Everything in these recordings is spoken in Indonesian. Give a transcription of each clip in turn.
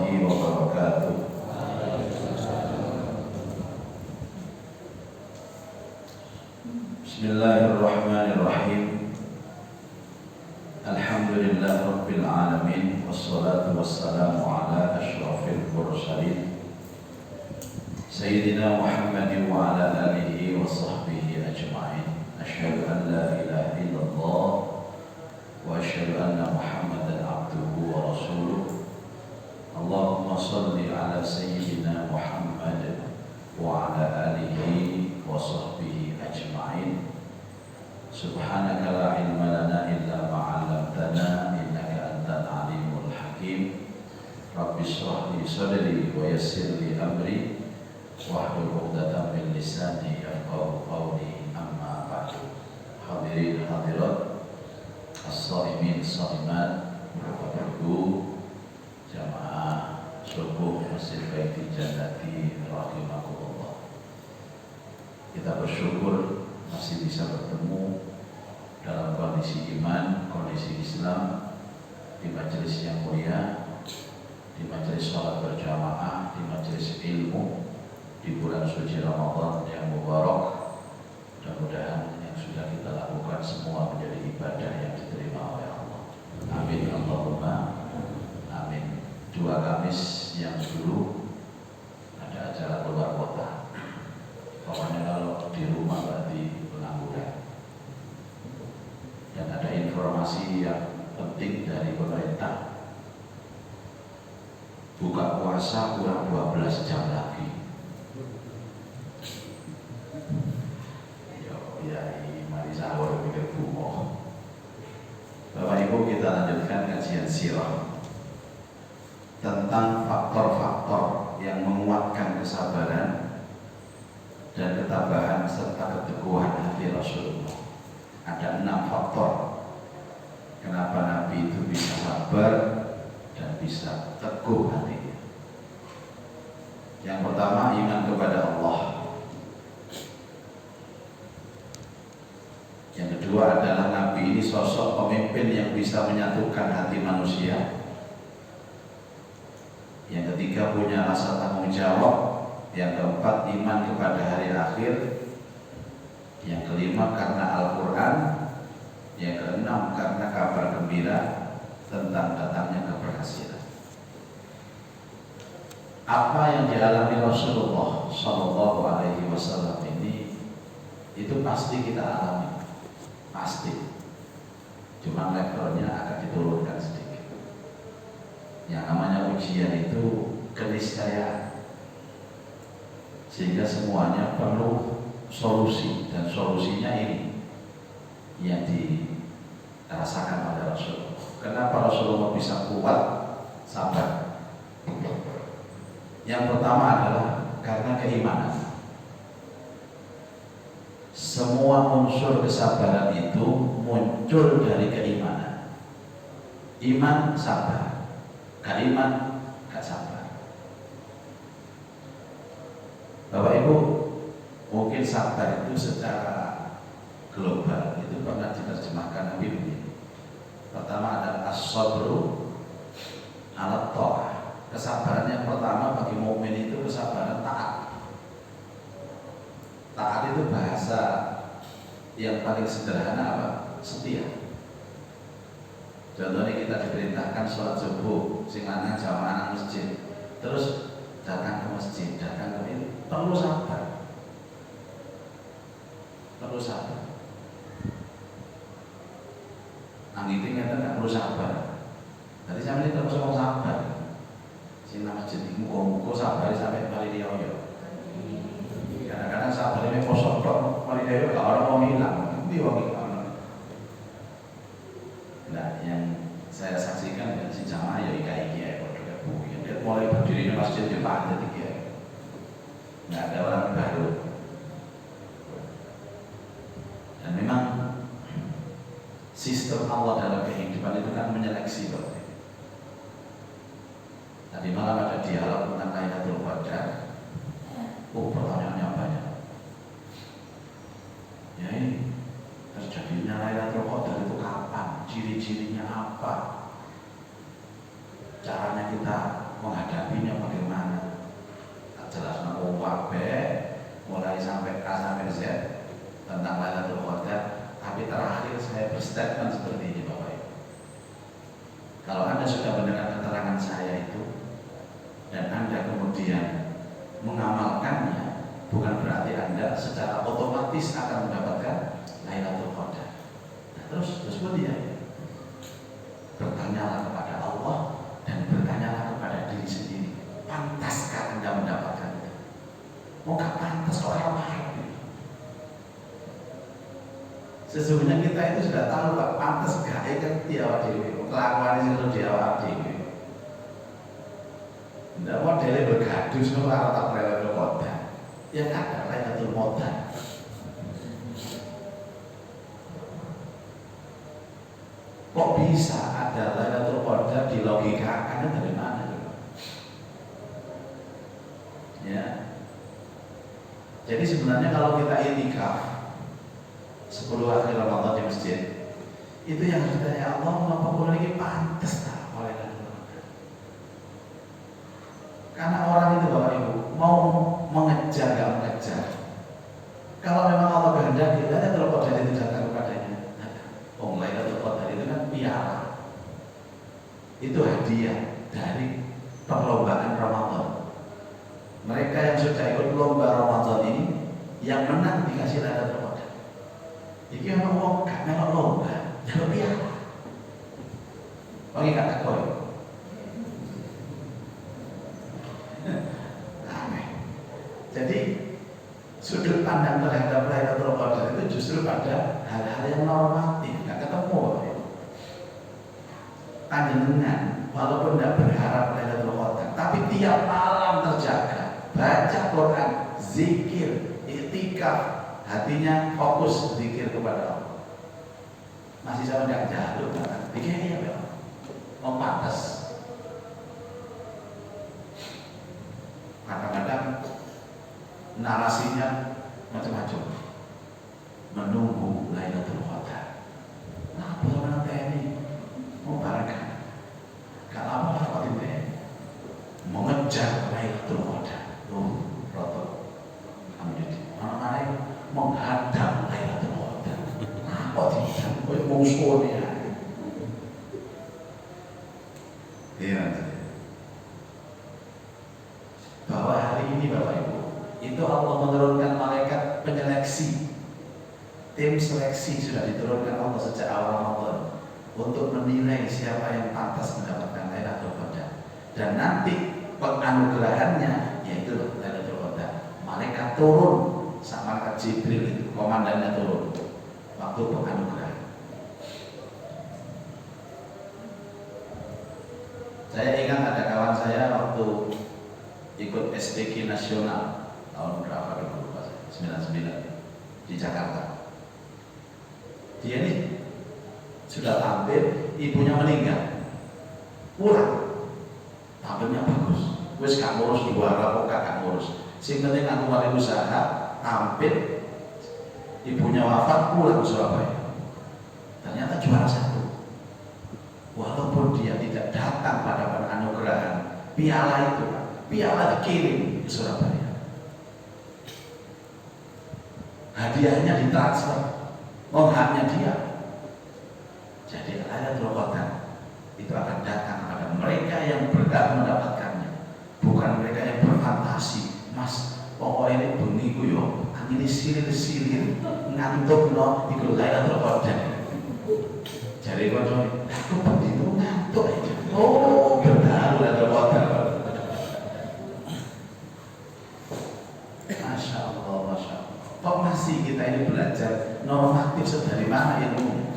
warahmatullahi wabarakatuh. Bismillahirrahmanirrahim. Alhamdulillah rabbil alamin, wassalatu wassalamu ala asyrafil mursalin Sayyidina Muhammadin wa ala alihi wa sahbihi ajma'in. Asyhadu an la ilaha illallah wa asyhadu anna Muhammadan abduhu wa rasuluh. Allahumma salli ala Sayyidina Muhammad wa ala alihi wa sahbihi ajma'in. Subhanaka la ilma lana illa ma 'allamtana innaka antal alimul hakim. Rabbi shrah li sadri wa yassir li amri wahlul 'uqdatam min lisani yafqahu qawli. Amma ba'du. Hadirin hadirat, as-shaimin shaimat, Bapak Ibu jamaah subuh Masjid Baitul Jannati rahimakumullah. Kita bersyukur masih bisa bertemu dalam kondisi iman, kondisi Islam, di majelis yang mulia, di majelis sholat berjamaah, di majelis ilmu, di bulan suci Ramadan yang mubarak. Mudah-mudahan yang sudah kita lakukan semua menjadi ibadah yang diterima oleh Allah. Amin Allahumma amin. Dua Kamis yang dulu ada acara keluar kota. Pokoknya kalau di rumah berarti pengangguran. Dan ada informasi yang penting dari pemerintah. Buka puasa kurang 12 jam lagi. Ya, mari sahur pikir bungo. Bapak Ibu, kita lanjutkan kajian sirah tentang faktor-faktor yang menguatkan kesabaran dan ketabahan serta keteguhan hati Rasulullah. Ada 6 faktor kenapa Nabi itu bisa sabar dan bisa teguh hatinya. Yang pertama, iman kepada Allah. Yang kedua adalah Nabi ini sosok pemimpin yang bisa menyatukan hati manusia. Yang ketiga, punya rasa tanggung jawab. Yang keempat, iman kepada hari akhir. Yang kelima, karena Al-Quran. Yang keenam, karena kabar gembira tentang datangnya keberhasilan. Apa yang dialami Rasulullah Shallallahu Alaihi Wasallam ini, itu pasti kita alami, pasti. Cuma levelnya akan diturunkan sedikit. Yang namanya ujian itu keniscayaan. Sehingga semuanya perlu solusi, dan solusinya ini yang dirasakan oleh Rasulullah. Kenapa Rasulullah bisa kuat sabar? Yang pertama adalah karena keimanan. Semua unsur kesabaran itu muncul dari keimanan. Iman sabar, gak iman gak sabar. Bapak Ibu, mungkin sabar itu secara global itu pernah diterjemahkan Nabi begini. Pertama adalah as-sabru ala ta'ah. Kesabaran yang pertama bagi mukmin itu kesabaran taat. Taat itu bahasa yang paling sederhana apa? Setia. Contohnya kita diperintahkan sholat subuh, sing lanang jamaah nang masjid, terus datang ke masjid, datang ke ini, perlu sabar. Perlu sabar. Angin itu nggak perlu sabar. Jadi sampai ini terus mau sabar. Sini masjid ini muka sabar sampai kali dia yo. Kadang-kadang sabar ini kosong dok, kali dia yo kalau orang mau hilang, dia wangi kalau. Nah, yang saya saksikan dengan si jamaah ya iki ya, bodoh bu. Dia mulai berdiri di masjid di pantai dia. Nggak ada orang baru. Dan memang sistem Allah dalam kehidupan itu kan menyeleksi Bapak. Tadi malam ada dialog tentang Lailatul Qadar. Pertanyaannya banyak. Ya ini terjadinya Lailatul Qadar itu kapan? Ciri-cirinya apa? Caranya kita menghadapinya bagaimana. Tak jelas nama mulai sampai A sampai Z tentang Lailatul Qadar. Tapi terakhir saya berstatement seperti ini Bapak Ibu. Kalau Anda sudah mendengar keterangan saya itu dan Anda kemudian mengamalkannya, bukan berarti Anda secara otomatis akan mendapatkan Lailatul Qadar. Nah, terus kemudian bertanyalah kepada Allah dan bertanyalah kepada diri sendiri, pantaskah Anda mendapatkan itu? Mau gak pantas kok harap-harap gitu. Sesungguhnya kita itu sudah tahu Pak, pantas gak kan diawak dewi, kelakuan itu diawak dewi. Tidak modelnya bergaduh semua orang tak Lailatul Qadar. Yang ada Lailatul Qadar. Kok bisa ada Lailatul Qadar di logikakannya dari mana? Ya. Jadi sebenarnya kalau kita itikaf 10 akhir Ramadan di masjid, itu yang kita ya Allah mengapa boleh lagi pantas tak oleh Lailatul Qadar. Karena orang itu Bapak Ibu mau mengejar gak mengejar. Kalau memang Allah kehendaki, Lailatul Qadar itu datang kepadanya. Lailatul Qadar itu kan piala, itu hadiah dari perlombaan Ramadan. Mereka yang sudah ikut lomba Ramadan ini, yang menang dikasih Lailatul Qadar. Jadi orang mau gak melok lomba, jalur piala. Bagi kata koi. Aneh. Jadi sudut pandang terhadap Lailatul Qadar itu justru pada hal-hal yang normatif, nggak ketemu. Panjenengan walaupun tidak berharap Lailatul Qadar, tapi tiap malam terjaga, baca Quran, zikir, iktikaf, hatinya fokus zikir kepada Allah. Masih sama nggak jalur kan? Dikayaknya ya, mau pantas. Kadang-kadang narasinya macam-macam, menunggu Lailatul Qadar. Nah, bagaimana TNI mau barangkan? Kalau apa dapat ini mengejar Lailatul Qadar, roto, kamu jadi orang-orang menghadap Lailatul Qadar. Apa tidak? Kau musuhnya. Iya. Bahwa hari ini Bapak Ibu, itu Allah menurunkan malaikat penyeleksi. Tim seleksi sudah diturunkan Allah sejak awal Ramadan untuk menilai siapa yang pantas mendapatkan Lailatul Qadar. Dan nanti penganugerahannya yaitu Lailatul Qadar. Malaikat turun, sama malaikat Jibril itu komandannya turun waktu penganugerahan. Saya ingat ada kawan saya waktu ikut SPQ nasional tahun berapa dulu, 99 di Jakarta. Dia ini sudah tampil, ibunya meninggal, pulang, tampilnya bagus. Wes gak ngurus di luar, kok gak ngurus. Sing penting aku mulai usaha, tampil, ibunya wafat, pulang ke Surabaya. Ternyata juara 1. Walaupun dia tidak datang pada penganugerahan piala itu, piala dikirim ke Surabaya. Hadiahnya ditransfer. Haknya dia. Jadi Lailatul Qadar itu akan datang pada mereka yang berhak mendapatkannya, bukan mereka yang berfantasi. Mas, pokoknya ini bengi ku yo, angin silir-silir ngantuk no iku Lailatul Qadar. Jadi kono aku begitu ngantuk aja. Oh, benar Lailatul Qadar. Masya Allah, Masya Allah. Kok masih kita ini belajar normatif sedari mana ilmu?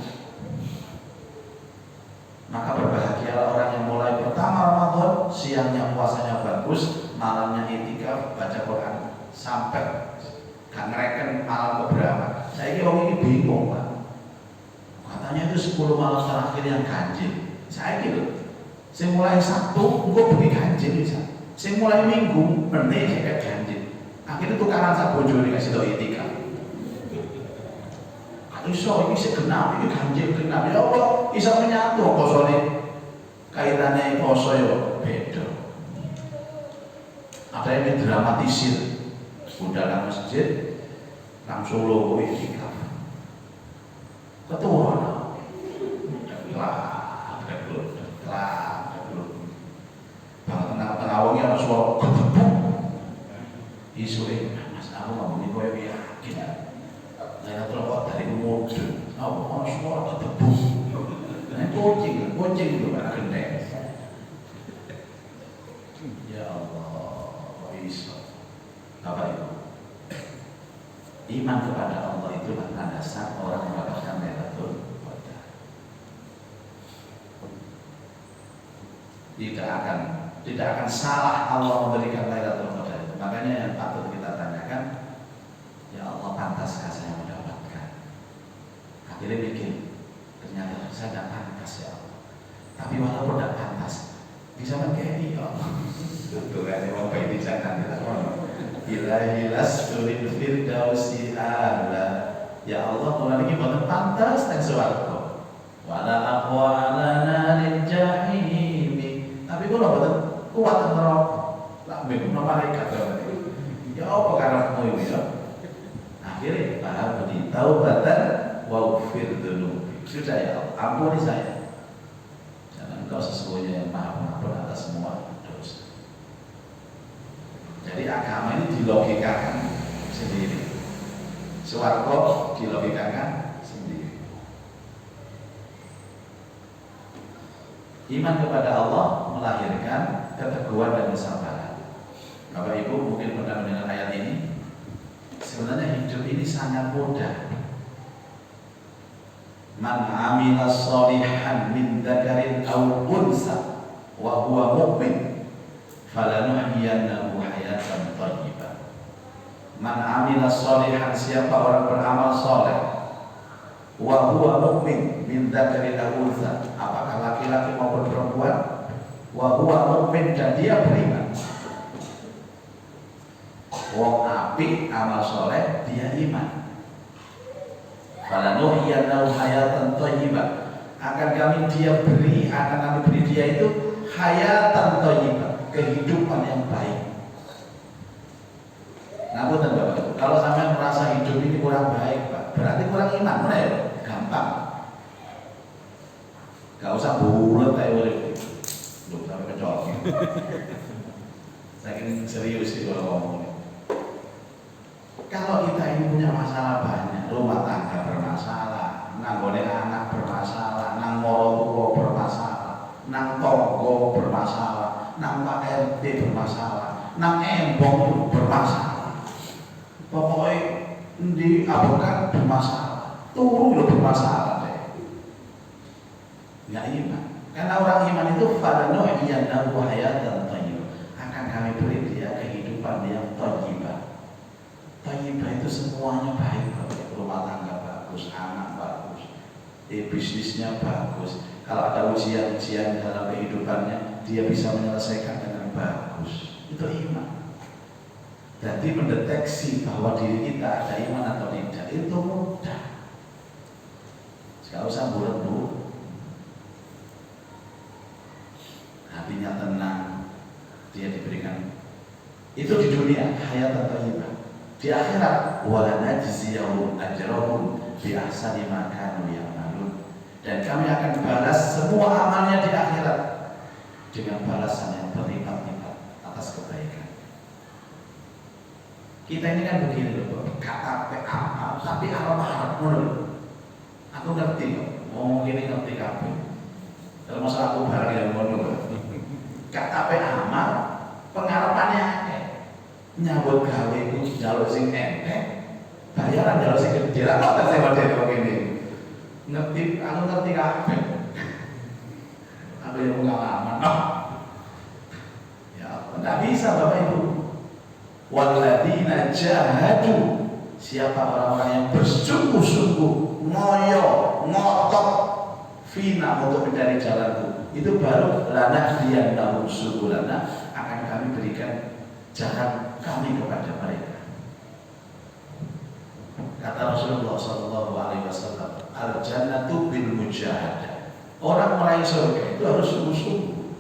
Maka berbahagialah orang yang mulai pertama Ramadan, siangnya puasanya bagus, malamnya itikaf baca Quran sampai gak ngereken malam keberapa. Saya kira orang ini bingung Pak. Katanya itu 10 malam terakhir yang ganjil. Saya kira saya mulai Sabtu, gue pergi ganjil bisa. Saya mulai Minggu, bener saya ganjil. Akhirnya tukaran sak bojo dikasih tau itikaf. Iso ini segenap, ini ganjil genap. Ya Allah, iso menyatu posone. Kaitannya poso yo beda. Ada yang didramatisir, undangan masjid, nang Solo itikaf. Ketua, lah, bang tengah-tengah wongnya ada suara ketepuk. Isu Mas aku ngomongin kowe yakin ya. Saya terus dari model, aku suara ketepuk. Nah, kucing itu kan genteng. Ya Allah, kok bisa? Bapak Ibu, iman kepada Allah itu landasan orang mendapatkan Lailatul Qadar. Tidak akan salah Allah memberikan Lailatul Qadar itu. Makanya yang patut kita tanyakan, ya Allah pantaskah saya mendapatkan? Akhirnya mikir, ternyata saya tidak pantas ya Allah. Tapi walaupun tidak pantas, bisa mengkei ya Allah. Itu kan yang mau ini jangan kita ngomong. Ilahilas tulil firdausi ala. Ya Allah, Tuhan ini bukan pantas dan suaraku. Wala aqwa ala narin jahimi. Tapi kalau bukan kuat neraka. Lah memang malaikat berarti. Ya apa karaktermu ini ya? Akhirnya paham di taubatan wa ufir dulu. Sudah ya Allah, ampuni saya. Jangan engkau sesungguhnya yang maha pengampun atas semua dosa. Jadi agama ini dilogikakan sendiri, swarga dilogikakan sendiri. Iman kepada Allah melahirkan keteguhan dan kesabaran. Bapak Ibu mungkin pernah mendengar ayat ini. Sebenarnya hidup ini sangat mudah. Man amila sholihan min dzakarin aw unsa wa huwa mu'min falanuhyiyannahu hayatan thayyibah. Man amila sholihan, siapa orang beramal soleh, wa huwa mu'min min dzakarin aw unsa, apakah laki-laki maupun perempuan, wa huwa mu'min dan dia beriman. Wong apik amal soleh dia iman. Falanuhyiyannahu hayatan thayyibah, akan kami beri dia itu hayatan thayyibah, kehidupan yang baik. Nah, betul Bapak, kalau sampai merasa hidup ini kurang baik, Pak, berarti kurang iman, mana ya? Gampang. Gak usah bulat kayak urip. Belum sampai kecolok. Saya ingin serius sih kalau ngomong. Kalau kita ini punya masalah banyak, rumah tangga bermasalah, nanggone anak bermasalah, nang moro bermasalah, nang tonggo bermasalah, nang Pak RT bermasalah, nang embong bermasalah. Pokoknya di abokan bermasalah, turu lo bermasalah deh. Nggak iman. Karena orang iman itu falanuhyiyannahu hayatan thayyibah, akan kami beri dia kehidupan yang thayyibah. Thayyibah itu semuanya baik, rumah tangga bagus, anak bagus, bisnisnya bagus. Kalau ada ujian-ujian dalam kehidupannya, dia bisa menyelesaikan dengan bagus. Itu iman. Jadi mendeteksi bahwa diri kita ada iman atau tidak itu mudah. Gak usah bulat bu, hatinya tenang, dia diberikan itu di dunia hayat thayyibah. Di akhirat wala najziyahum ajrahum bi ahsani ma kanu ya'malun, dan kami akan balas semua amalnya di akhirat dengan balasan yang berlipat-lipat atas kebaikan. Kita ini kan begini loh, kata amal tapi harap menurut aku ngerti kok, ngomong ini ngerti kabeh. Termasuk aku barang yang ngono. Kata amal pengharapannya nyambut gawe ku jaluk sing enteng, bayaran jaluk sing gede. Lah kok saya model kok ngene. Ngerti, aku ngerti kabeh. Aku yang pengalaman. Ya, enggak bisa Bapak Ibu. Walladzina jahadu, siapa orang-orang yang bersungguh-sungguh, ngoyo, ngotot, fina untuk mencari jalanku, itu baru lanahdiyannahum subulana, akan kami berikan jalan kami kepada mereka. Kata Rasulullah SAW, al-jannatu bil mujahadah. Orang meraih surga itu harus sungguh-sungguh.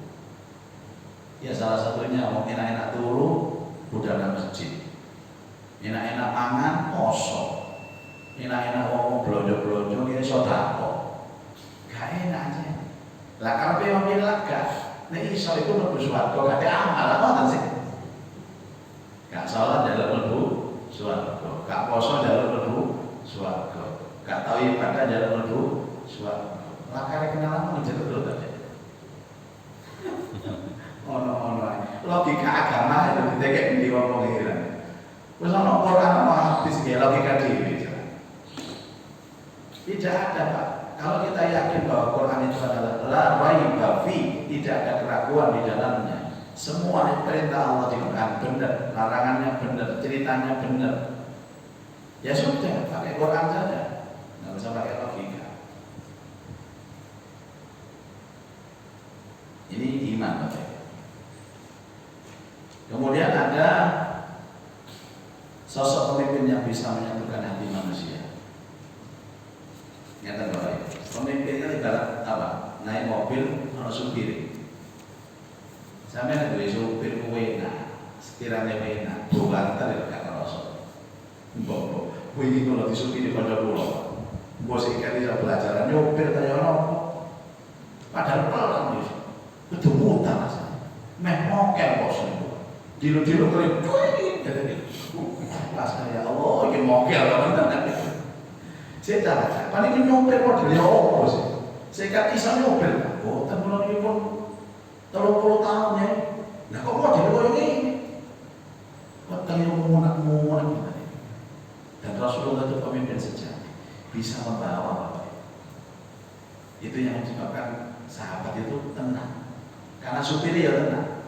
Ya salah satunya mau enak-enak dulu, Enak-enak mangan poso. Enak-enak ngomong blonjo-blonjo ini sodako. Gak enak aja. Lah kalau pengen lega, nek iso iku mlebu swarga kate amal ngoten sih. Gak salat dalam mlebu swarga, gak poso dalam mlebu swarga, gak tau ibadah dalam mlebu swarga. Lah kare kenalan mau jero lho tadi. Ono-ono logika agama itu ditekek ndi wong pengiran. Wis ono Quran ono hadis ge logika dhewe. Tidak ada Pak. Kalau kita yakin bahwa Quran itu adalah la raiba fi, tidak ada keraguan di dalamnya. Semua perintah Allah di Quran benar, larangannya benar, ceritanya benar. Ya sudah, pakai Quran saja. Nggak usah pakai logika. Ini iman Bapak. Kemudian ada sosok pemimpin yang bisa menyatukan hati manusia. Nyata Bapak, pemimpinnya ibarat apa? Naik mobil, harus supir. Sampai ada supir enak, sekiranya enak, bukan tadi kata Rasul. Bobo, ini kalau disupiri pada pulau, bos ikan bisa belajar nyopir tanya apa? Padahal pelan itu, itu mutar rasanya. Mokel bos itu, dilu-dilu kering, pas ya Allah, ini mokel teman-teman. Saya tanya, paling ini nyopir modelnya apa sih? Saya kata bisa nyopir, oh teman-teman ini pun 30 tahun ya. Nah kok modelnya kayak gini? Wetenge munak-munak gitu. Dan Rasulullah itu pemimpin sejati, bisa membawa. Itu yang menyebabkan sahabat itu tenang. Karena supir ya tenang.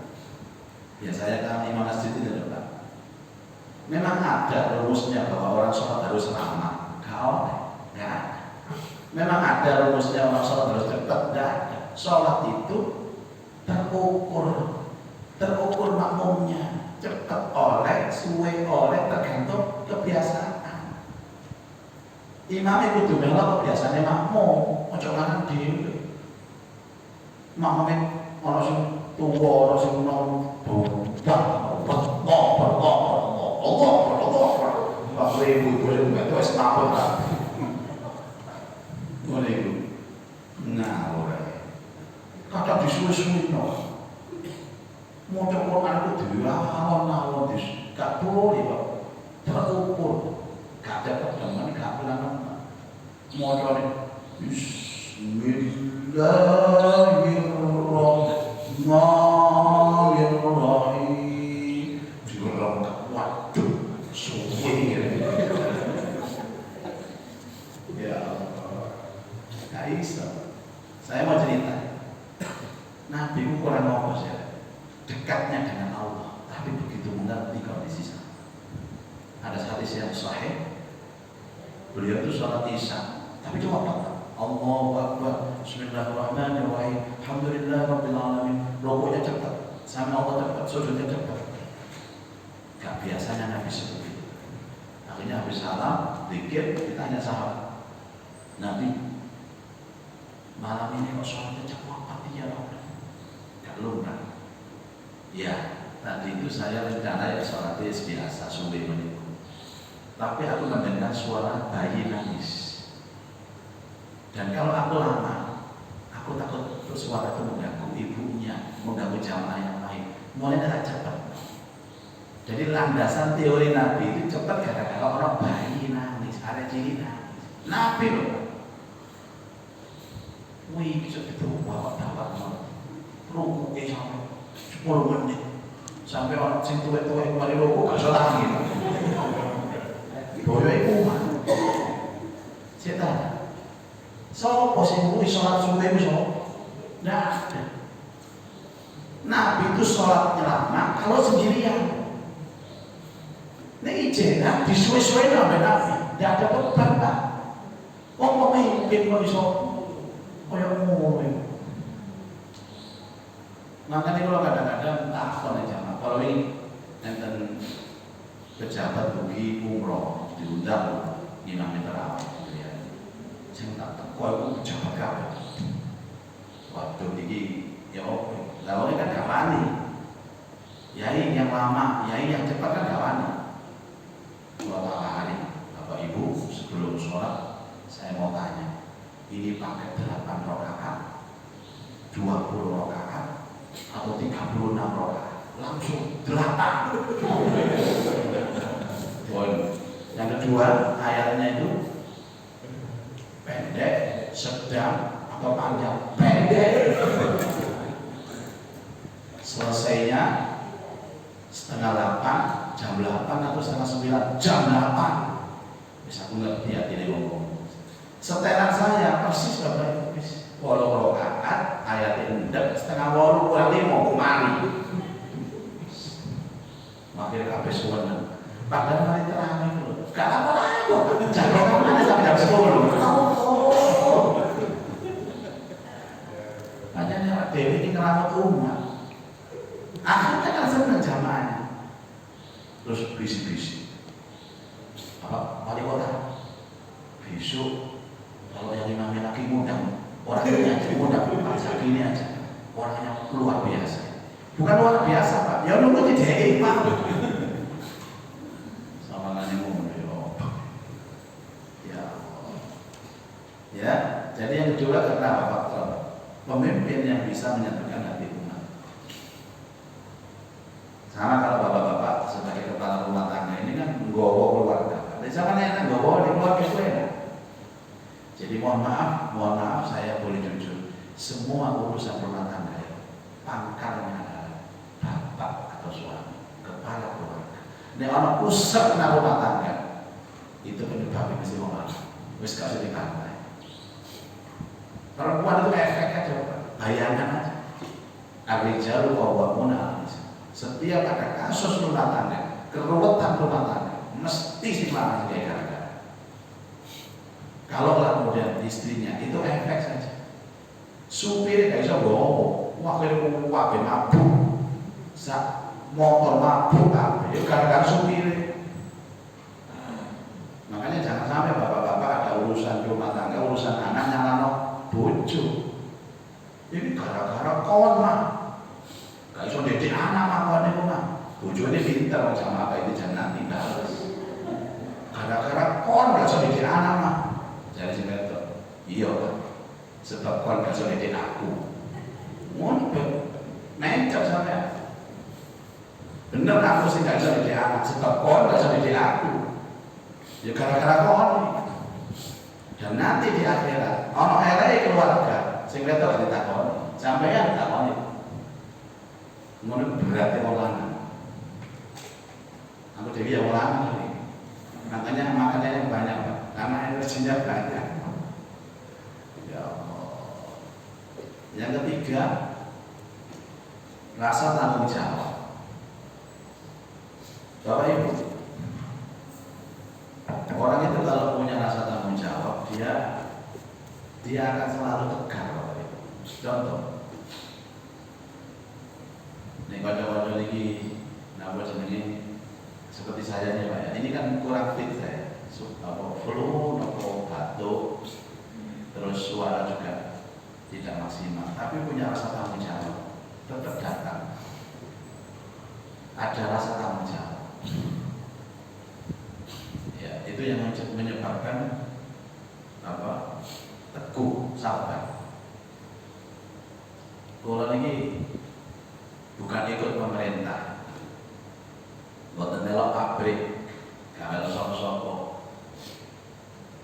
Ya saya kan imam masjid itu Pak. Memang ada rumusnya bahwa orang sholat harus lama. Nggak ada. Memang ada rumusnya orang sholat harus cepat. Nggak ada. Sholat itu terukur makmumnya, cepat oleh, suwe oleh, tergantung kebiasaan. Imam itu kudu melo kebiasaane makmum, ojo ngarang dhewe. Makmume ana sing tuwa, ana sing nom, Allah ibu itu wis mabuk ta. Ngene iku. Nah, ora. Kadang disuwi-suwi no. Maca Quran itu dilawan-lawan gak boleh Pak. Terukur. Gak ada pedoman, gak pelan-pelan. Macane Bismillahirrahmanirrahim. Diulang waduh, suwi. Ya Allah. Gak bisa. Saya mau cerita. Nabi itu kurang ngomong ya. Dekatnya dengan Allah, tapi begitu mengerti kondisi sana. Ada hadis yang sahih, beliau itu sholat isya, tapi cuma apa? Allahu Akbar, Bismillahirrahmanirrahim, Alhamdulillahirabbil alamin. Rukuknya cepat, sama Allah cepat, sujudnya cepat. Gak biasanya Nabi seperti itu. Akhirnya habis salam, zikir, ditanya sahabat, Nabi, malam ini kok sholatnya cepat ya Allah? Gak lumrah. Ya, tadi itu saya rencana ya sholat biasa, subuh menit. Tapi aku mendengar suara bayi nangis. Dan kalau aku lama, aku takut suara itu mengganggu ibunya, mengganggu jamaah yang lain. Mulai tidak cepat. Jadi landasan teori Nabi itu cepat gara-gara orang bayi nangis, ada ciri nangis. Nabi loh. Wih, bisa itu bawa-bawa ruku sampai 10 menit sampai orang sing tuwek-tuwek mari ruku gak iso tangi. Boyo iku mah. Saya tanya, sopo sing kuwi sholat subuh iku sopo? Nggak ada. Nabi itu sholatnya lama kalau sendirian. Ini ijenak disuwe-suwe sampai Nabi, nggak ada beban Pak. Wong pemimpin kok iso koyo ngono. Makanya kalau kadang-kadang takon aja, kalau ini enten pejabat pergi umroh diundang imam terawih, ya. Saya tak teko itu pejabat kabeh. Waktu ini ya oke, lalu kan gak wani. Yai yang lama, yai yang cepat kan gak wani. Sholat hari, Bapak Ibu, sebelum sholat saya mau tanya, ini pakai 8 rakaat, 20 rakaat, atau 36 rakaat? Langsung 8. Yang kedua, ayatnya itu pendek, sedang, atau panjang? Pendek. Selesainya setengah 8, jam 8 atau setengah 9, jam 8. Bisa aku ngerti ya ini ngomong. Setelan saya persis Bapak Ibu. 8 rakaat, ayatnya endek, setengah 8 kurang 5 kemari. Makin kabeh suwenan. Padahal mari terang itu. Gak apa-apa. Jangan mana sampai jam 10. Makanya Dewi ini ngerawat umat. Akhirnya kan senang jamaahnya. Terus bisik-bisik. Apa? Wali kota. Besok kalau yang imamnya lagi ngundang, orangnya aja ngundang Pak Zaki ini aja. Orangnya luar biasa. Bukan luar biasa Pak. Ya nunggu di DE Pak. Sama nanya ngomong ya. Ya. Jadi yang kedua karena apa faktor? Pemimpin yang bisa menyatukan hati umat. Sama kalau bapak-bapak sebagai kepala rumah tangga ini kan nggowo keluarga. Di zaman enak nggowo di keluarga itu enak. Jadi mohon maaf saya boleh jujur. Semua urusan rumah tangga ya, pangkalnya adalah bapak atau suami, kepala keluarga. Ini orang pusat na rumah tangga itu penyebabnya mesti ngomong. Wis gak usah dibantai. Perempuan itu efeknya coba, bayangkan aja. Ar-rijalu qawwamuna 'ala nisa. Setiap ada kasus rumah tangga, keruwetan rumah tangga, mesti si laki kayak gara-gara. Kalau kemudian istrinya itu efek saja. Supir gak bisa bawa, wakil mabuk, motor mabuk, itu gara-gara supir. Makanya jangan sampai bapak-bapak ada urusan rumah tangga, urusan anak nyalano bojo. Ini gara-gara kawan mah. Gak iso didik anak makone ku mah. Bojone pinter macam apa ini jangan nanti balas. Gara-gara kon gak iso didik anak mah. Jadi sing ketok. Iya kan. Sebab kon gak iso didik aku. Ngono mencap sampean. Bener aku sing gak iso didik anak sebab kon gak iso didik aku. Ya gara-gara kon. Dan nanti di akhirat ono eleke keluarga sing ketok ditakoni. Sampeyan ditakoni. Ngono berarti wong lanang. Aku dewi yang lanang ini. Makanya makannya yang banyak Pak, karena energinya banyak. Ya Allah. Yang ketiga, rasa tanggung jawab. Bapak Ibu, orang itu kalau punya rasa tanggung jawab, dia akan selalu tegar Bapak Ibu. Contoh. Nih kocok-kocok ini, nama jenenge seperti saya nih Pak ya. Ini kan kurang fit saya, flu, batuk, terus suara juga tidak maksimal. Tapi punya rasa tanggung jawab, tetap datang. Ada rasa tanggung jawab. Ya, itu yang menyebabkan apa? Teguh, sabar. Kalau ini bukan ikut pemerintah, buat melok pabrik, kalau soko-soko.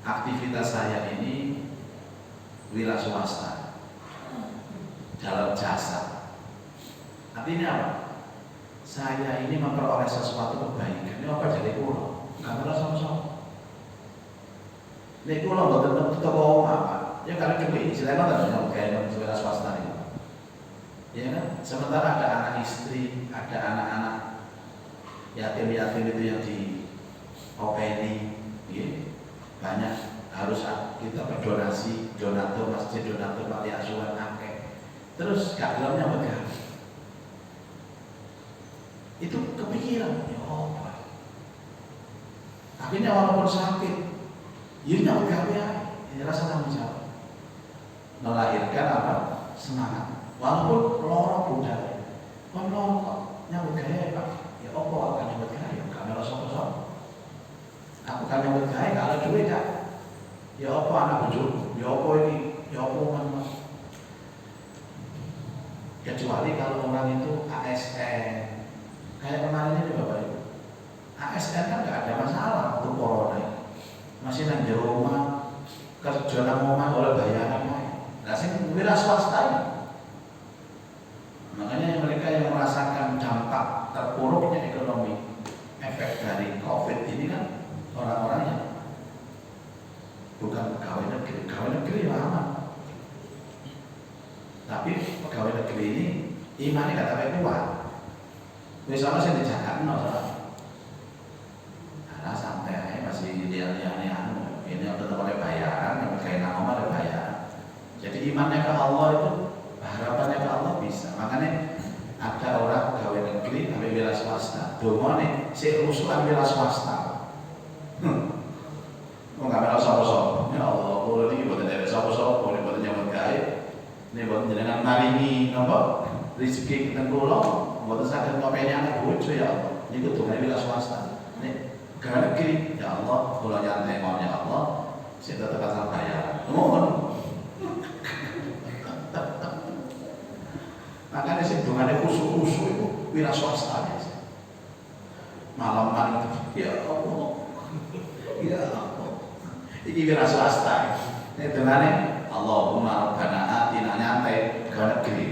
Aktivitas saya ini wira swasta dalam jasa. Artinya apa? Saya ini memperoleh sesuatu kebaikan. Ini apa jadi pulau? Nggak pernah soko-soko. Ini pulau buat tetap toko apa? Ya kalau cukup istilahnya nggak kayak wira swasta ini. Ya kan? Sementara ada anak istri, ada anak-anak yatim-yatim itu yang di openi, ya. Banyak harus kita berdonasi, donatur masjid, donatur panti asuhan akeh. Terus gak dalamnya begal. Itu kepikiran, ya apa? Akhirnya walaupun sakit, ya nggak begal ya, ini rasa tanggung jawab. Melahirkan apa? Semangat. Walaupun lorong budaya, kon lorong kok nyambut gaya Pak, ya apa akan nyambut gaya? Gak melosok-losok. kecuali kalau orang itu ASN. Kayak kemarin ini Bapak Ibu, ASN kan nggak ada masalah untuk corona, masih nanti rumah kerja nang omah oleh bayaran. Nah, sing wira swasta ini. Makanya mereka yang merasakan dampak terpuruknya ekonomi efek dari COVID ini kan orang-orang yang bukan pegawai negeri yang aman. Tapi pegawai negeri ini imannya gak sampai kuat. Misalnya saya dijaga karena santai aja masih lihat-lihat ini tetap oleh bayaran, yang kayak nama oleh bayaran. Jadi imannya ke Allah itu, harapannya ke Allah bisa. Makanya ada orang pegawai negeri sampai wira swasta. Domone si rusuhan wira swasta. Nggak ada sopo-sopo. Ya Allah, kalau ini buat dari sopo-sopo, ini buat nyamut gaib, ini buat jenengan maringi, nopo rezeki kita pulau, buat sakit ngopenya anak bucu ya Allah. Ini kudu wira swasta. Ini pegawai negeri, ya Allah, kalau nyantai mau ya Allah, saya tetap asal bayar. Mohon. Makanya sih dungannya khusus-khusus itu wira swasta aja. Malam-malam itu, ya Allah, ya Allah. Ini wira swasta. Ini dungannya Allahumma rabbana atina nyantai pegawai negeri.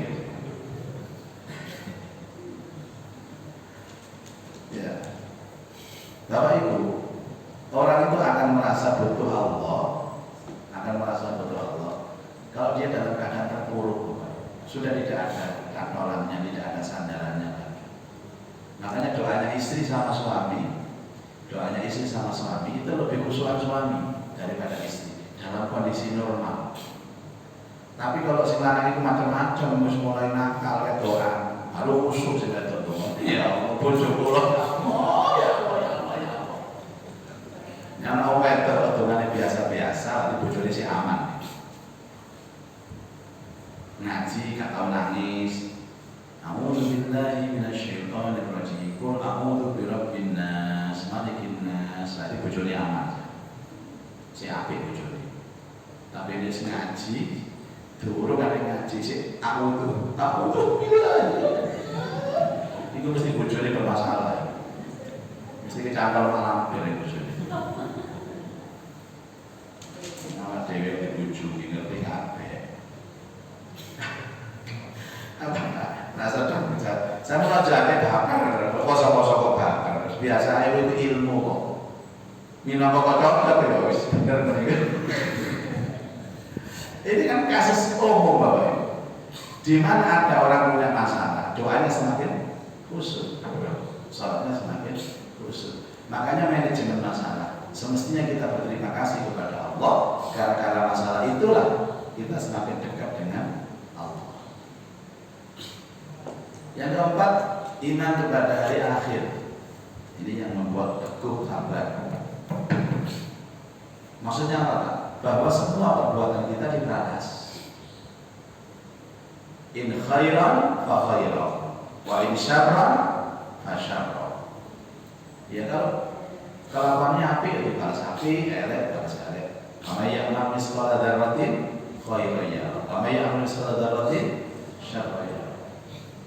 Ya, Bapak Ibu, orang itu akan merasa butuh Allah, kalau dia dalam keadaan terpuruk, sudah tidak ada kantolannya, tidak ada sandarannya lagi. Makanya doanya istri sama suami itu lebih khusyuan suami daripada istri dalam kondisi normal. Tapi kalau si lanang itu macam-macam, mulai nakal, kedoan, baru khusyuk sudah tertutup. Ya, bojo kula. Yang awet terotongane biasa-biasa, tapi bojone si aman. Ngaji gak tau nangis. A'udzu billahi minasyaitonir rajim. Qul a'udzu birabbin nas, malikin nas. Jadi bojone aman. Si apik bojone. Tapi dia ngaji, durung kare ngaji si a'udzu billahi. Iku mesti bojone bermasalah. Mesti kecantol malam dari bojone. Nama dewe dibujuki ngerti kabeh. Rasa dong, saya mau ajarnya bakar, kosong-kosong kok bakar. Biasa itu ilmu kok. Minum kocok ya wis bener bener. Ini kan kasus umum Bapak Ibu. Di mana ada orang punya masalah, doanya semakin khusyuk, salatnya semakin khusyuk. Makanya manajemen masalah. Semestinya kita berterima kasih kepada Allah. Gara-gara masalah itulah kita semakin dekat dengan Allah. Yang keempat, iman kepada hari akhir. Ini yang membuat teguh sabar. Maksudnya apa? Bahwa semua perbuatan kita dibalas. In khairan fa khairan, wa in syarran fa syarran. Ya kalau kelakuannya api ya dibalas api, elek balas elek. Kama ya'mal misqala dzarratin khairan yara, kama ya'mal misqala dzarratin syarran yara.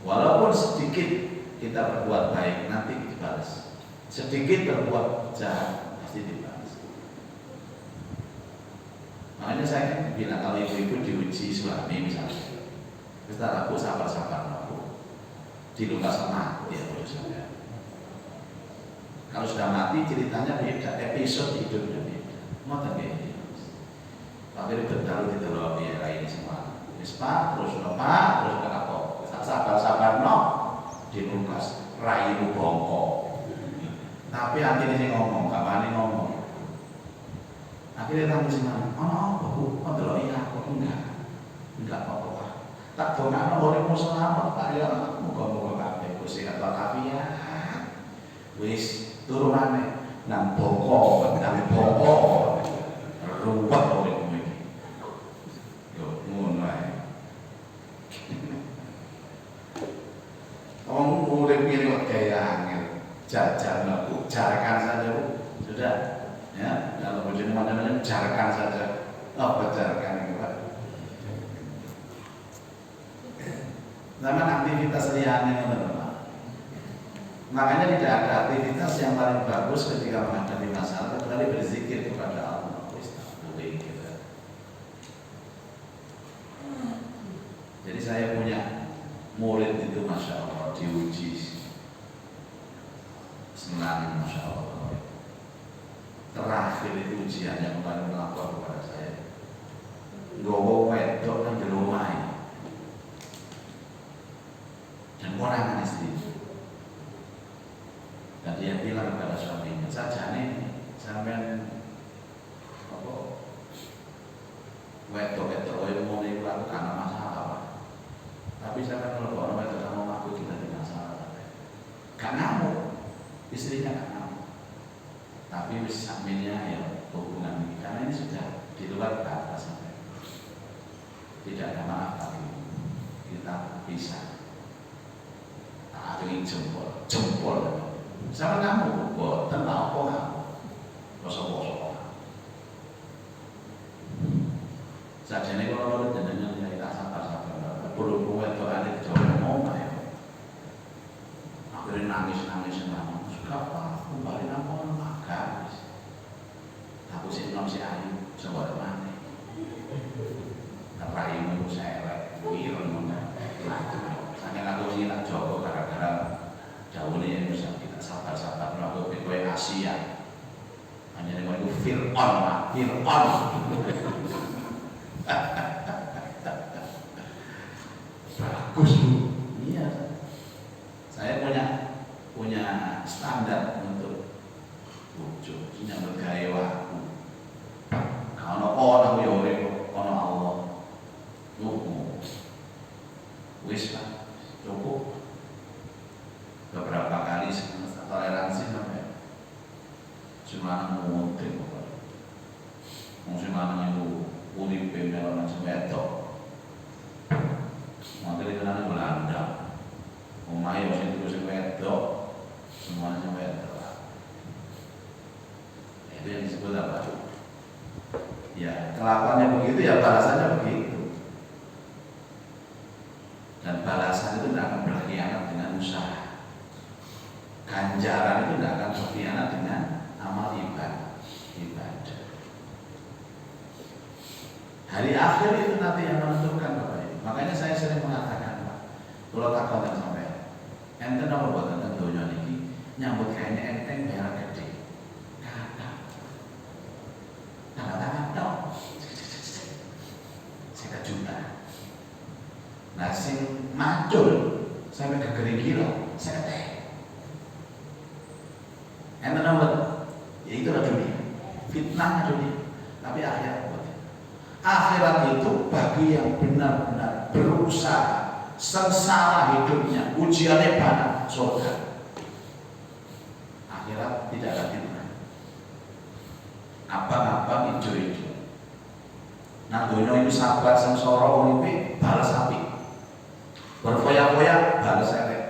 Walaupun sedikit kita berbuat baik nanti dibalas. Sedikit berbuat jahat pasti dibalas. Makanya saya kan bilang kalau ibu-ibu diuji suami misalnya, kita aku sabar-sabar aku diluka sama ya saya. Kalau sudah mati ceritanya beda, episode hidupnya beda. Mau tak beda. Tapi bertaruh di dalam biara ini semua. Mispa terus lupa terus apa? Sabar-sabar no dilukas rayu bongkok. Tapi akhirnya sih ngomong, kapan ngomong. Akhirnya tamu sih mana? Oh, aku, oh iya aku enggak apa-apa. Tak dongan boleh mau selamat tak ya, muka-muka kabeh Gusti atau kafiah. Wis turunane nang bongkok, nang bongkok. Ruwet oleh kowe iki. Yo ngono ae. Wong urip iki kok kaya angel. Jajan aku, jarakan saja Bu. Sudah. Ya, kalau bojone mana-mana jarakan saja. Apa jarakan itu Pak? Zaman aktivitas liane teman-teman. Makanya tidak ada aktivitas yang paling bagus ketika menghadapi masalah kecuali berzikir kepada Allah. Jadi saya punya murid itu Masya Allah diuji senang Masya Allah. Terakhir itu ujian yang paling melapor kepada saya. Gowo wedok yang di rumah dan orang istri. Dan dia bilang kepada suaminya, saja nih sampai apa wedok yang mau dilakukan karena masalah. Tapi saya kan kalau orang itu kamu aku kita tidak masalah. Gak ngamuk, istrinya gak ngamuk. Tapi sampingnya ya hubungan ini karena ini sudah di luar batas sampai tidak ada maaf lagi. Kita bisa. Nah, ini jempol. Sama ngamuk, boten apa ngamuk. Kosong. Sajane kalau jenengan ya tak sabar. Perlu itu ada jauh ngomong ya. Akhirnya nangis nangis. Suka apa? Kembali apa? Makan. Aku sih belum si ayu. Coba mana? Tapi ibu saya lagi wirun mana? Saya aku ini tak Joko gara-gara jauh nih bisa kita sabar. Aku pikir Asia. Hanya dengan itu Fir'aun. Bagus Bu. Iya. Saya punya standar untuk bujuk, nyambut gawe waku. Kalau ono ya urip, ono Allah. Wis lah, cukup. Beberapa kali toleransi sampai cuma ngomongin pokoknya. Mungkin mana itu urip melonan semetok. Mungkin itu nanti Belanda, umai masih terus wedok, semuanya wedok. Itu yang disebut apa? Ya kelakuannya begitu ya balasannya begitu. Dan balasan itu tidak akan berkhianat dengan usaha. Ganjaran itu tidak akan berkhianat dengan amal ibadah. Hari akhir itu nanti yang menentukan Bapak. Makanya saya sering mengatakan Pak, kalau tak konten sampai enten apa buat tentang dunia ini nyambut kayaknya enteng bayar gede tangan dong 1 juta. Nah sing macul sampai ke gila saya teh enten apa ya itulah dunia, fitnahnya dunia. Tapi akhirat itu bagi yang benar-benar berusaha, sengsara hidupnya, ujiannya banyak, surga. Akhirat tidak ada fitnah. Abang-abang hijau-hijau. Nah dunia itu sabar sengsara uripe balas api. Berfoya-foya balas elek.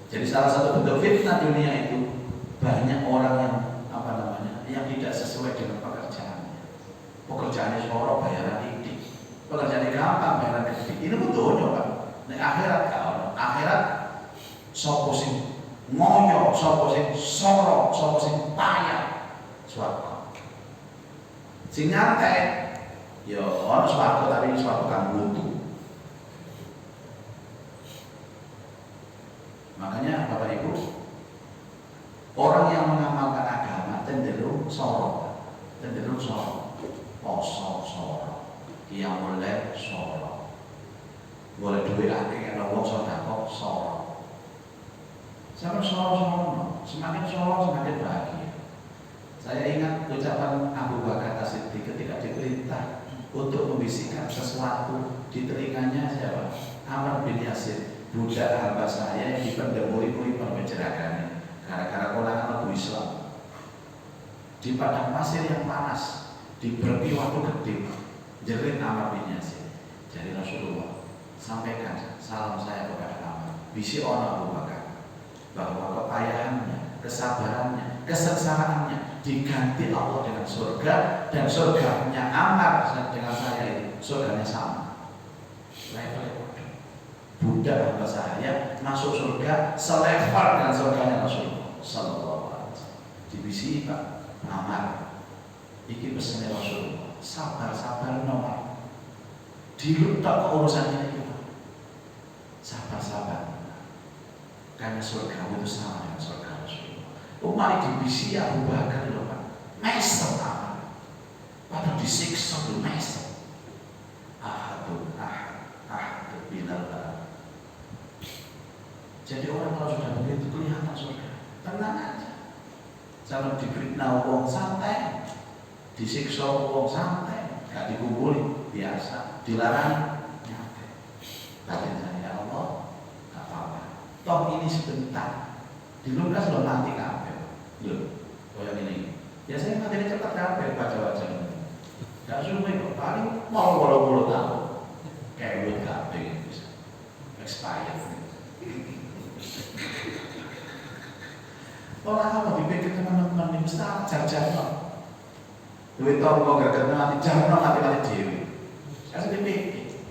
Jadi salah satu bentuk fitnah dunia itu banyak orang yang tidak sesuai dengan pekerjaannya seorang bayaran ini, pekerjaannya gampang bayaran gede. Ini betul Pak. Nek akhirat kalau akhirat sopo sing ngoyo, sopo sing soro, sopo sing payah, swarga. Sing nyantai, yo ono swarga tapi swarga kang butuh. Makanya Bapak Ibu, orang yang mengamalkan agama cenderung soro. Poso soro, yang mulai soro, boleh duit akeh kalau wong sedekah soro. Sama soro, semakin soro semakin bahagia. Saya ingat ucapan Abu Bakar As-Siddiq ketika diperintah untuk membisikkan sesuatu di telinganya siapa? Amr bin Yasir, budak hamba saya yang dipendemui perbeceragane gara-gara kolangan Abu Islam di padang pasir yang panas. Diberi waktu gede, jerit Amr bin Yasir. Jadi Rasulullah sampaikan salam saya kepada Amr. Bisi orang Abu Bakar bahwa kepayahannya, kesabarannya, kesengsaraannya diganti Allah dengan surga dan surganya Amr dengan saya itu surganya sama. Level budak hamba sahaya masuk surga selevel dengan surganya Rasulullah sallallahu alaihi wasallam. Dibisi Pak Amar. Iki pesannya Rasulullah. Sabar nomor. Dilutak urusannya itu. Sabar. Karena surga itu sama dengan surga Rasulullah. Mari dibisi Abu Bakar loh Pak. Mesem Amar. Padahal disiksa tuh mesem. Ahadun bilal. Jadi orang kalau sudah begitu kelihatan surga, tenang aja. Jangan difitnah wong santai, disiksa wong santai, gak dikumpulin biasa, dilarang nyantai. Batin ya Allah, gak apa-apa. Toh ini sebentar, dilungkas lo nanti kabel. Loh, kayak ini. Biasanya mati cepat kabel baca-baca ini. Gak sumpah kok, paling mau 20 tahun. Kayak buat kabel itu expired. Orang apa dipikir teman-teman ini mesti ajar-ajar duit tonggo gak nanti jarno nanti dewi. Saya dipikir.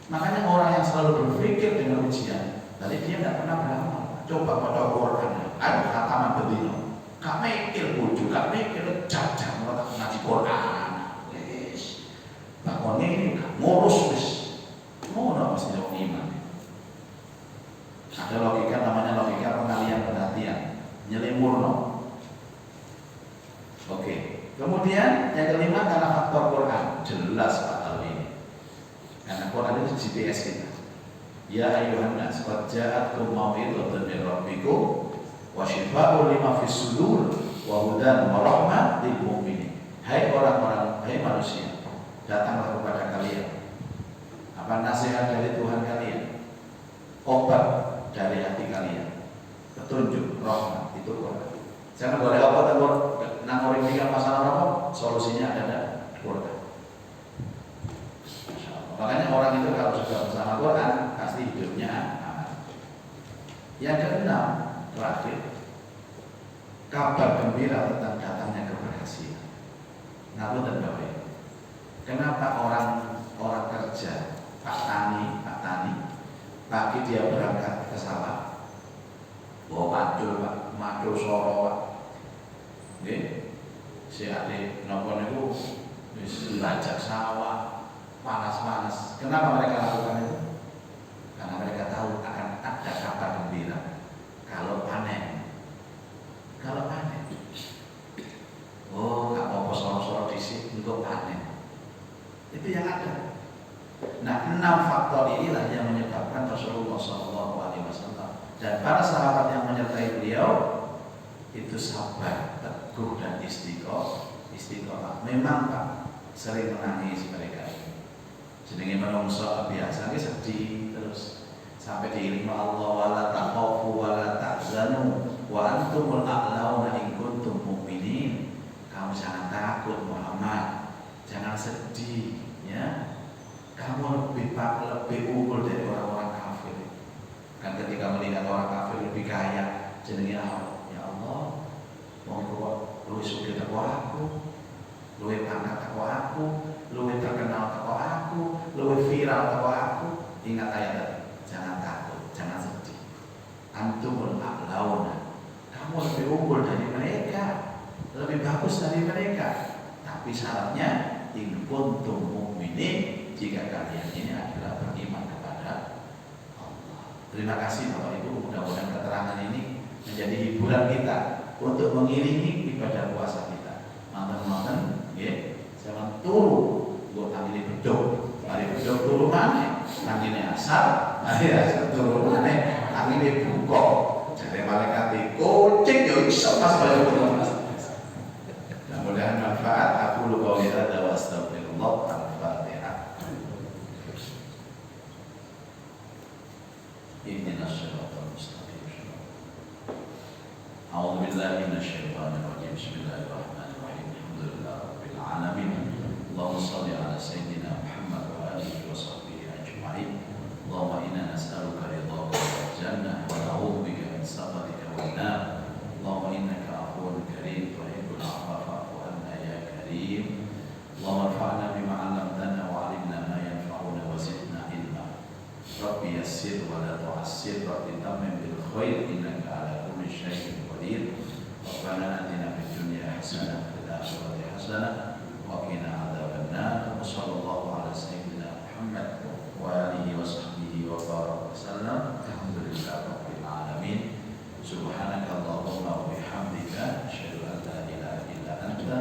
Makanya orang yang selalu berpikir dengan ujian, tadi dia tidak pernah beramal. Coba pada Quran, ada hataman bedino. Gak mikir bujuk, gak mikir jajan, gak ngaji Quran. Bangunnya ini ngurus wis. Ngono mesti dong iman. Ada logika namanya logika pengalian perhatian, nyelimurno. Oke. Kemudian yang kelima karena faktor Quran, jelas Pak hal ini. Karena Quran itu GPS kita. Ya ayyuhan nas qad ja'atkum mau'izatun min rabbikum wa shifaa'un lima fis sudur wa hudan wa rahmah lil mu'minin. Hai orang-orang, hai manusia, datanglah kepada kalian. Apa nasihat dari Tuhan kalian? Obat dari hati kalian, petunjuk, rahmat, itu Quran. Jangan boleh apa tegur, nangori pikir masalah apa, solusinya ada Quran. Makanya orang itu kalau sudah bersama Quran, pasti hidupnya aman. Yang keenam, terakhir, kabar gembira tentang datangnya keberhasilan. Namun dan Bapak, kenapa orang kerja, Pak Tani, pagi dia berangkat ke sawah, bawa macul soro, Pak. Si adik nopon itu belajar sawah, panas. Kenapa mereka lakukan itu? Karena mereka tahu akan ada kabar gembira kalau panen. Oh, nggak mau soro-soro disik untuk panen. Itu yang ada. Nah, 6 faktor inilah yang menyebabkan Rasulullah SAW dan para sahabat yang menyertai beliau itu sabar, teguh dan istiqomah. Memang Pak sering menangis mereka ini. Jenenge menungso biasa sedih terus sampai diiling Allah wala takhafu wala tahzanu wa antumul a'launa in kuntum mu'minin. Kamu jangan takut Muhammad, jangan sedih ya. Kamu lebih unggul dari orang-orang kafir. Kan ketika melihat orang kafir lebih kaya, jenenge ya Allah, wong luwih sugih teko aku, luwih pangkat teko aku, luwih terkenal teko aku, luwih viral teko aku. Ingat ayat tadi, jangan takut, jangan sedih. Antumul a'launa. Kamu lebih unggul dari mereka, lebih bagus dari mereka. Tapi syaratnya in kuntum mu'minin, jika kalian ini adalah beriman kepada Allah. Terima kasih Bapak Ibu, mudah-mudahan keterangan ini menjadi hiburan kita untuk mengiringi ibadah puasa kita. Mantan-mantan, jangan turu, buat tanggini bedok. Mari bedok turu mana? Tanggini asal, mari asal turu mana? Tanggini buka. Jadi malaikat kucing, ya iso mas banyak betul mas. Mudah-mudahan manfaat. Aku lupa lihat ada astagfirullah. اهدنا الصراط المستقيم. أعوذ بالله من الشيطان الرجيم. بسم الله الرحمن الرحيم. الحمد لله رب العالمين. اللهم صل على سيدنا محمد وآله وصحبه أجمعين. اللهم إنا نسألك رضاك والجنة ونعوذ بك من سخطك والنار. اللهم إنك عفو كريم تحب العفو فاعف عنا يا كريم. اللهم ارفعنا بما علمتنا وعلمنا ما ينفعنا وزدنا علما. Rabbi yassir wa la tu'assir, Rabbi tammim bil khair, innaka ala kulli syai'in qadir. Rabbana atina fid dunya hasanah wa fil akhirati hasanah wa qina adzabannar. Wassallallahu ala sayyidina Muhammad wa alihi wa sahbihi wa baraka wasallam. Alhamdulillahi rabbil alamin. Subhanaka Allahumma wa bihamdika asyhadu an la ilaha illa anta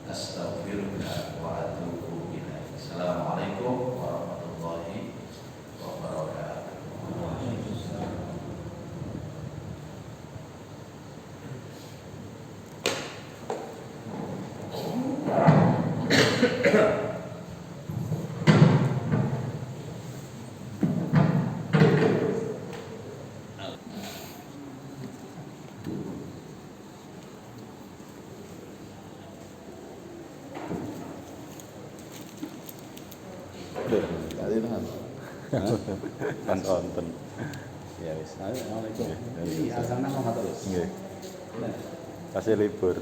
astaghfiruka wa atubu ilaik. Assalamualaikum warahmatullahi wabarakatuh. Tadi kan nonton. Ya wis. Assalamualaikum. Iya, azannya mau terus. Nggih. Kasih libur.